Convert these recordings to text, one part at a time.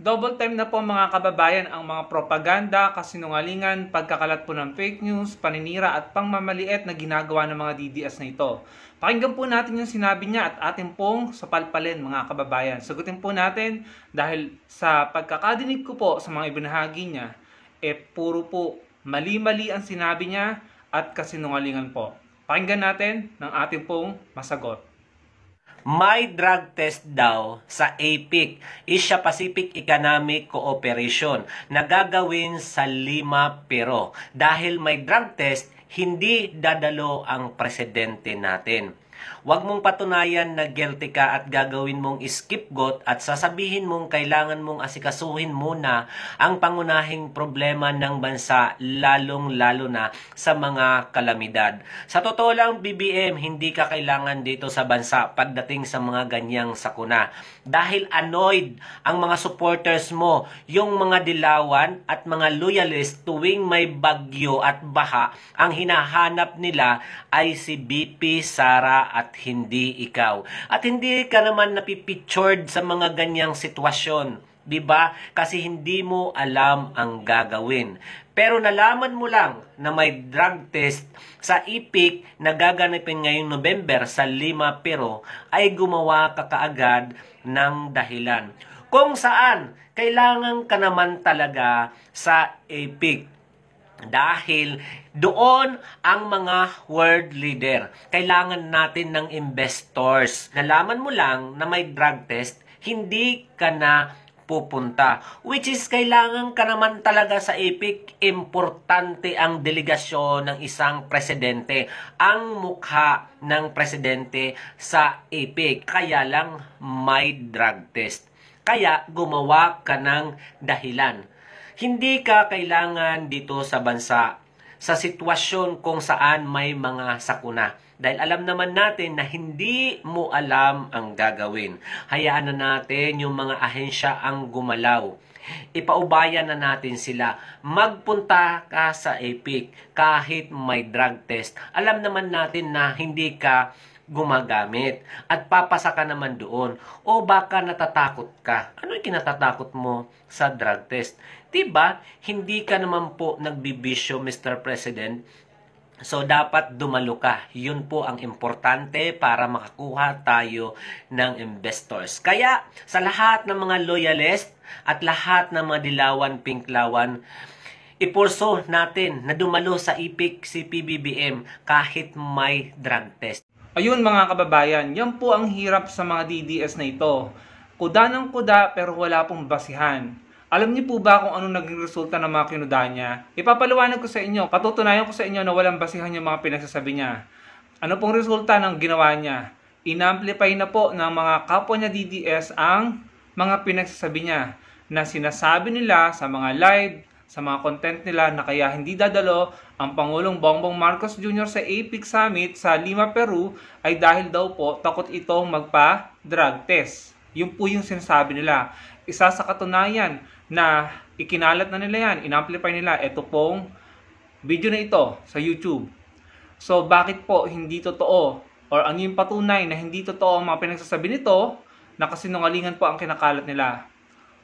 Double time na po mga kababayan ang mga propaganda, kasinungalingan, pagkakalat po ng fake news, paninira at pangmamaliit na ginagawa ng mga DDS na ito. Pakinggan po natin yung sinabi niya at atin pong sapalpalin mga kababayan. Sagutin po natin dahil sa pagkakadinig ko po sa mga ibinahagi niya, puro po mali-mali ang sinabi niya at kasinungalingan po. Pakinggan natin ng ating pong masagot. May drug test daw sa APEC, Asia Pacific Economic Cooperation, na gagawin sa Lima, Peru. Dahil may drug test, hindi dadalo ang presidente natin. Huwag mong patunayan na guilty ka at gagawin mong scapegoat at sasabihin mong kailangan mong asikasuhin muna ang pangunahing problema ng bansa, lalong-lalo na sa mga kalamidad. Sa totoo lang, BBM, hindi ka kailangan dito sa bansa pagdating sa mga ganyang sakuna. Dahil annoyed ang mga supporters mo, yung mga dilawan at mga loyalist tuwing may bagyo at baha, ang hinahanap nila ay si BP Sara at hindi ikaw. At hindi ka naman napipictured sa mga ganyang sitwasyon, 'di ba? Kasi hindi mo alam ang gagawin. Pero nalaman mo lang na may drug test sa IPIC na gaganapin ngayong November sa Lima, Peru, ay gumawa ka kaagad ng dahilan. Kung saan, kailangan ka naman talaga sa IPIC. Dahil doon ang mga world leader. Kailangan natin ng investors. Nalaman mo lang na may drug test, hindi ka na pupunta. Which is kailangan ka naman talaga sa APEC. Importante ang delegasyon ng isang presidente. Ang mukha ng presidente sa APEC. Kaya lang may drug test. Kaya gumawa ka ng dahilan. Hindi ka kailangan dito sa bansa sa sitwasyon kung saan may mga sakuna. Dahil alam naman natin na hindi mo alam ang gagawin. Hayaan na natin yung mga ahensya ang gumalaw. Ipaubayan na natin sila. Magpunta ka sa APEC kahit may drug test. Alam naman natin na hindi ka gumagamit at papasa ka naman doon. O baka natatakot ka. Ano yung kinatatakot mo sa drug test? Diba? Hindi ka naman po nagbibisyo, Mr. President. So, dapat dumalo ka. Yun po ang importante para makakuha tayo ng investors. Kaya, sa lahat ng mga loyalist at lahat ng mga dilawan, pinklawan, ipurso natin na dumalo sa IPIC si PBBM kahit may drug test. Ayun mga kababayan, yan po ang hirap sa mga DDS na ito. Kuda ng kuda pero wala pong basihan. Alam niyo po ba kung ano naging resulta ng mga kinuda niya? Ipapaliwanag ko sa inyo, patutunayan ko sa inyo na walang basihan yung mga pinagsasabi niya. Ano pong resulta ng ginawa niya? Inamplify na po ng mga kapwa niya DDS ang mga pinagsasabi niya na sinasabi nila sa mga live, sa mga content nila na kaya hindi dadalo ang Pangulong Bongbong Marcos Jr. sa APEC Summit sa Lima, Peru ay dahil daw po takot itong magpa-drug test. Yun po yung sinasabi nila. Isa sa katunayan na ikinalat na nila yan, inamplify nila, ito pong video na ito sa YouTube. So bakit po hindi totoo or ano yung patunay na hindi totoo ang mga pinagsasabi nito na kasinungalingan po ang kinakalat nila?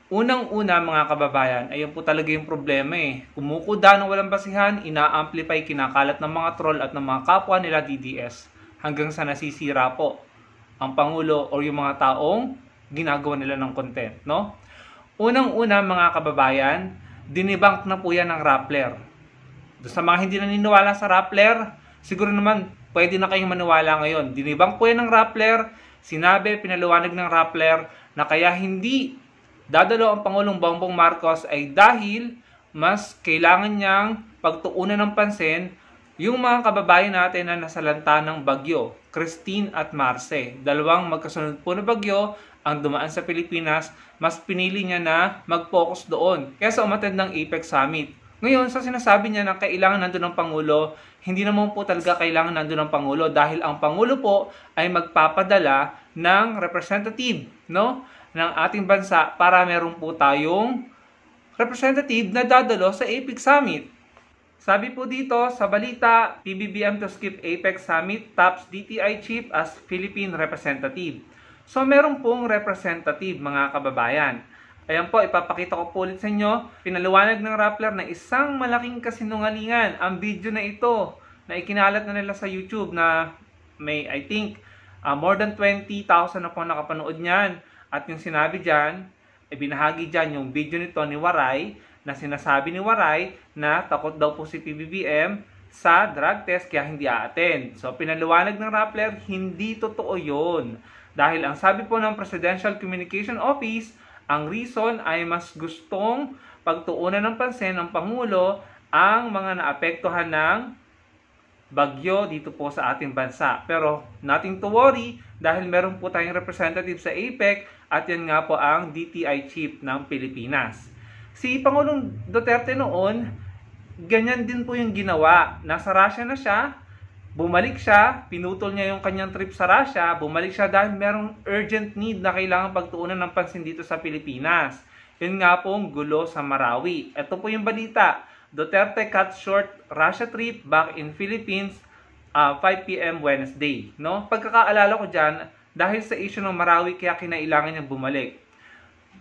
Unang-una mga kababayan, ayun po talaga yung problema eh. Kumukuda ng walang basihan, ina-amplify, kinakalat ng mga troll at ng mga kapwa nila DDS hanggang sa nasisira po ang Pangulo o yung mga taong ginagawa nila ng content, no? Unang-una mga kababayan, dinibank na po yan ng Rappler. Sa mga hindi naniniwala sa Rappler, siguro naman pwede na kayong maniwala ngayon. Dinibank po yan ng Rappler, sinabi, pinaliwanag ng Rappler na kaya hindi dadalo ang Pangulong Bongbong Marcos ay dahil mas kailangan niyang pagtuunan ng pansin yung mga kababayan natin na nasalanta ng bagyo, Christine at Marce. Dalawang magkasunod po na bagyo ang dumaan sa Pilipinas, mas pinili niya na mag-focus doon kaysa umattend ng APEC Summit. Ngayon, sa sinasabi niya na kailangan nandun ng Pangulo, hindi naman po talaga kailangan nandun ng Pangulo dahil ang Pangulo po ay magpapadala ng representative, no, ng ating bansa para meron po tayong representative na dadalo sa APEC Summit. Sabi po dito sa balita, PBBM to skip APEC Summit, taps DTI Chief as Philippine representative. So meron pong representative mga kababayan. Ayan po, ipapakita ko po ulit sa inyo. Pinaliwanag ng Rappler na isang malaking kasinungalingan ang video na ito na ikinalat na nila sa YouTube na may, I think, more than 20,000 na po nakapanood niyan. At yung sinabi dyan, binahagi dyan yung video nito ni Waray na sinasabi ni Waray na takot daw po si PBBM sa drug test kaya hindi a-attend. So, pinaliwanag ng Rappler, hindi totoo yun. Dahil ang sabi po ng Presidential Communication Office, ang reason ay mas gustong pagtuunan ng pansin ng Pangulo ang mga naapektuhan ng bagyo dito po sa ating bansa. Pero nothing to worry dahil meron po tayong representative sa APEC at yan nga po ang DTI Chief ng Pilipinas. Si Pangulong Duterte noon, ganyan din po yung ginawa. Nasa Russia na siya, bumalik siya, pinutol niya yung kanyang trip sa Russia, bumalik siya dahil merong urgent need na kailangan pagtuunan ng pansin dito sa Pilipinas. Yun nga pong gulo sa Marawi. Ito po yung balita. Duterte cut short Russia trip back in Philippines 5 p.m. Wednesday. No? Pagkakaalala ko dyan, dahil sa issue ng Marawi kaya kinailangan niyang bumalik.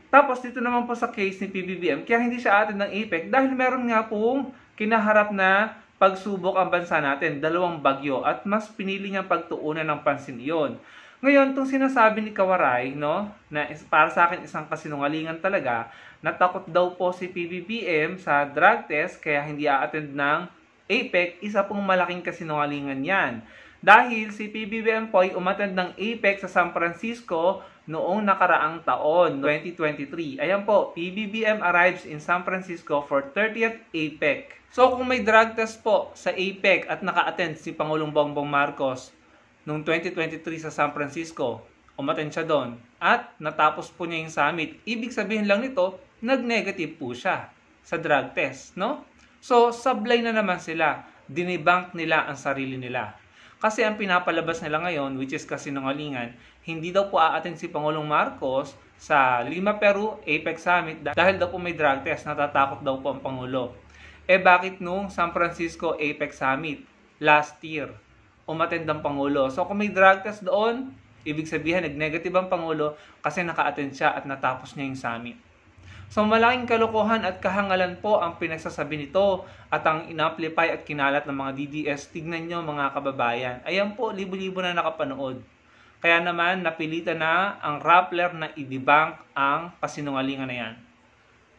Tapos dito naman po sa case ni PBBM, kaya hindi siya atin ng APEC dahil meron nga pong kinaharap na pagsubok ang bansa natin, 2 bagyo, at mas pinili niyang pagtuunan ng pansin iyon. Ngayon, itong sinasabi ni Kawaray, no, na para sa akin isang kasinungalingan talaga, natakot daw po si PBBM sa drug test kaya hindi a-attend ng APEC, isa pong malaking kasinungalingan yan. Dahil si PBBM po ay umattend ng APEC sa San Francisco noong nakaraang taon, 2023. Ayan po, PBBM arrives in San Francisco for 30th APEC. So kung may drug test po sa APEC at naka-attend si Pangulong Bongbong Marcos noong 2023 sa San Francisco, umattend siya doon at natapos po niya yung summit. Ibig sabihin lang nito, nag-negative po siya sa drug test, no? So sablay na naman sila, dinibank nila ang sarili nila. Kasi ang pinapalabas nila ngayon, which is kasinungalingan, hindi daw po a-attend si Pangulong Marcos sa Lima, Peru, APEC Summit dahil daw po may drug test, natatakot daw po ang Pangulo. Eh bakit nung San Francisco APEC Summit last year, umattend ang Pangulo? So kung may drug test doon, ibig sabihin nag-negative ang Pangulo kasi naka-attend siya at natapos niya yung summit. So malaking kalokohan at kahangalan po ang pinagsasabi nito at ang ina-amplify at kinalat ng mga DDS. Tignan nyo mga kababayan. Ayan po, libo-libo na nakapanood. Kaya naman napilitan na ang Rappler na i-debunk ang kasinungalingan na yan.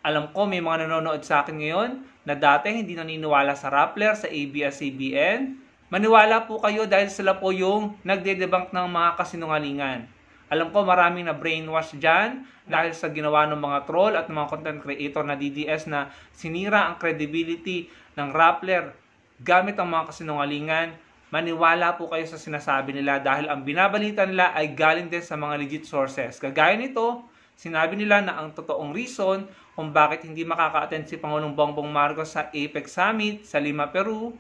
Alam ko may mga nanonood sa akin ngayon na dati hindi naniniwala sa Rappler, sa ABS-CBN. Maniwala po kayo dahil sila po yung nagde-debunk ng mga kasinungalingan. Alam ko maraming na brainwash dyan dahil sa ginawa ng mga troll at mga content creator na DDS na sinira ang credibility ng Rappler gamit ang mga kasinungalingan. Maniwala po kayo sa sinasabi nila dahil ang binabalita nila ay galing din sa mga legit sources. Kagaya nito, sinabi nila na ang totoong reason kung bakit hindi makaka-attend si Pangulong Bongbong Marcos sa APEC Summit sa Lima, Peru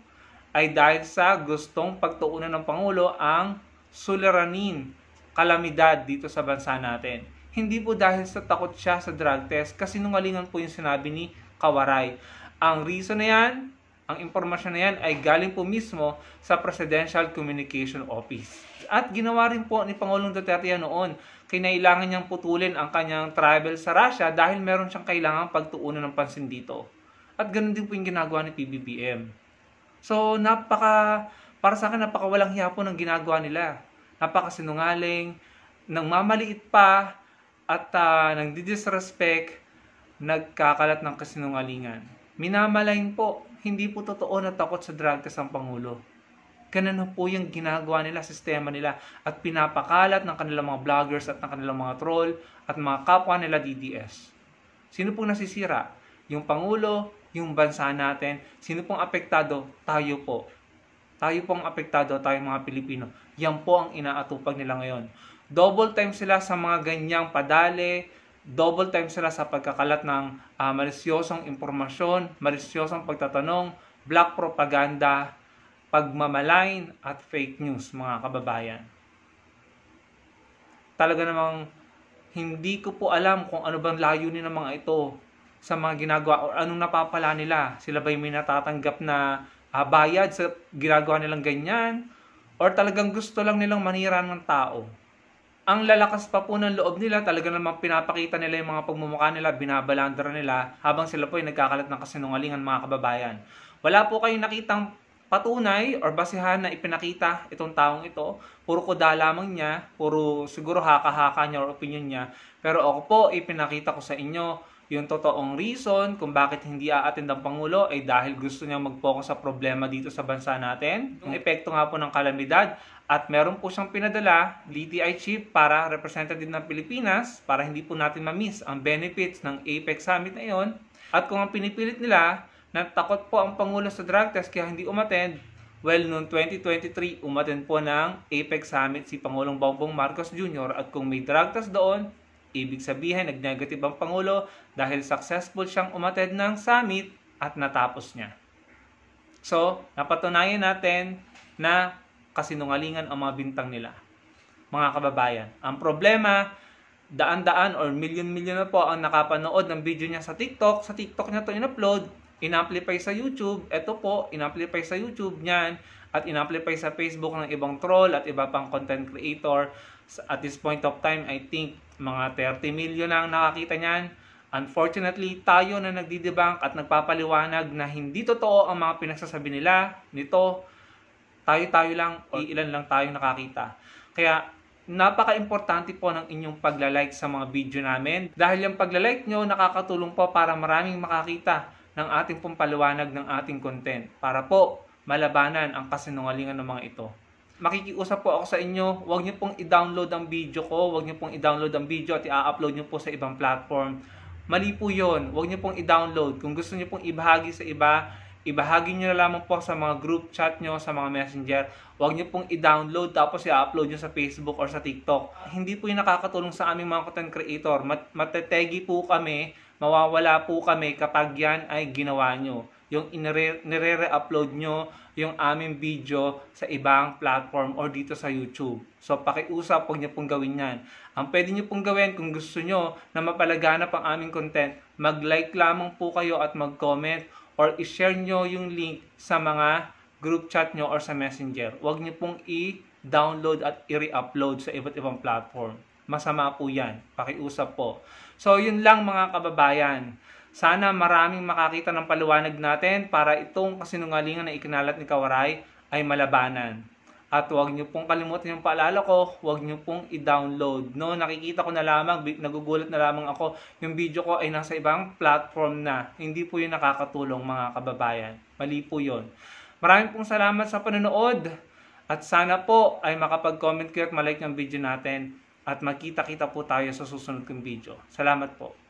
ay dahil sa gustong pagtuunan ng Pangulo ang suliranin kalamidad dito sa bansa natin. Hindi po dahil sa takot siya sa drug test, kasi nungalingan po yung sinabi ni Kawaray. Ang reason na yan, ang impormasyon na yan ay galing po mismo sa Presidential Communication Office. At ginawa rin po ni Pangulong Duterte noon, kinailangan niyang putulin ang kanyang travel sa Russia dahil meron siyang kailangang pagtuunan ng pansin dito. At ganun din po yung ginagawa ni PBBM. So, para sa akin, napakawalang hiya po ng ginagawa nila. Napakasinungaling, nangmamaliit pa, at nagdi-disrespect, nagkakalat ng kasinungalingan. Minamalain po, hindi po totoo na takot sa drug test ang Pangulo. Ganun po yung ginagawa nila, sistema nila, at pinapakalat ng kanilang mga vloggers at ng kanilang mga troll at mga kapwa nila DDS. Sino pong nasisira? Yung Pangulo, yung bansa natin. Sino pong apektado? Tayo po. Tayo pong apektado, tayong mga Pilipino. Yan po ang inaatupag nila ngayon. Double time sila sa mga ganyang padale, double time sila sa pagkakalat ng malisyosong impormasyon, malisyosong pagtatanong, black propaganda, pagmamalain at fake news, mga kababayan. Talaga namang hindi ko po alam kung ano bang layunin ng mga ito sa mga ginagawa o anong napapala nila. Sila ba'y may natatanggap na bayad sa ginagawa nilang ganyan? Or talagang gusto lang nilang manira ng tao? ang lalakas pa po ng loob nila, talaga namang pinapakita nila yung mga pagmumukha nila, binabalandra nila, habang sila po ay nagkakalat ng kasinungalingan mga kababayan. Wala po kayong nakitang patunay or basihan na ipinakita itong taong ito. Puro kuda lamang niya, puro siguro haka-haka niya or opinion niya. Pero ako po, ipinakita ko sa inyo yung totoong reason kung bakit hindi aattend ang Pangulo ay dahil gusto niya mag-focus sa problema dito sa bansa natin. Yung epekto nga po ng kalamidad. At meron po siyang pinadala, DTI Chief, para representative ng Pilipinas, para hindi po natin ma-miss ang benefits ng APEC Summit na yon. At kung ang pinipilit nila, na takot po ang Pangulo sa drug test kaya hindi umattend, well, noong 2023, umattend po ng APEC Summit si Pangulong Bongbong Marcos Jr. At kung may drug test doon, ibig sabihin, nag-negative ang Pangulo dahil successful siyang umattend ng summit at natapos niya. So, napatunayan natin na kasinungalingan ang mga bintang nila. Mga kababayan, ang problema, daan-daan or milyon-milyon na po ang nakapanood ng video niya sa TikTok. Sa TikTok niya to in-upload, in-amplify sa YouTube. Ito po, in-amplify sa YouTube niyan at in-amplify sa Facebook ng ibang troll at iba pang content creator. At this point of time, I think mga 30 million na ang nakakita niyan. Unfortunately, tayo na nagdidebunk at nagpapaliwanag na hindi totoo ang mga pinagsasabi nila nito, tayo-tayo lang, ilan lang tayo nakakita. Kaya, napaka-importante po ng inyong paglalike sa mga video namin. Dahil yung paglalike nyo, nakakatulong po para maraming makakita ng ating pong paliwanag ng ating content. Para po, malabanan ang kasinungalingan ng mga ito. Makikiusap po ako sa inyo, huwag nyo pong i-download ang video ko, huwag nyo pong i-download ang video at i-upload nyo po sa ibang platform. Mali po yun, huwag nyo pong i-download. Kung gusto nyo pong ibahagi sa iba, ibahagi nyo na lamang po sa mga group chat nyo, sa mga messenger. Huwag nyo pong i-download tapos i-upload nyo sa Facebook or sa TikTok. Hindi po yung nakakatulong sa aming mga content creator. Matetegi po kami, mawawala po kami kapag yan ay ginawa nyo. Yung nire-upload nyo yung aming video sa ibang platform or dito sa YouTube. So, pakiusap, huwag nyo pong gawin yan. Ang pwede nyo pong gawin kung gusto nyo na mapalaganap ang aming content, mag-like lamang po kayo at mag-comment or i-share nyo yung link sa mga group chat nyo or sa messenger. Huwag nyo pong i-download at i-re-upload sa iba't ibang platform. Masama po yan. Pakiusap po. So, yun lang mga kababayan. Sana maraming makakita ng paliwanag natin para itong kasinungalingan na ikinalat ni Kawaray ay malabanan. At huwag nyo pong kalimutan yung paalala ko, huwag nyo pong i-download. No, nakikita ko na lamang, nagugulat na lamang ako, yung video ko ay nasa ibang platform na. Hindi po yun nakakatulong mga kababayan. Mali po yun. Maraming pong salamat sa panonood. At sana po ay makapag-comment kayo at malike yung video natin. At magkita-kita po tayo sa susunod kong video. Salamat po.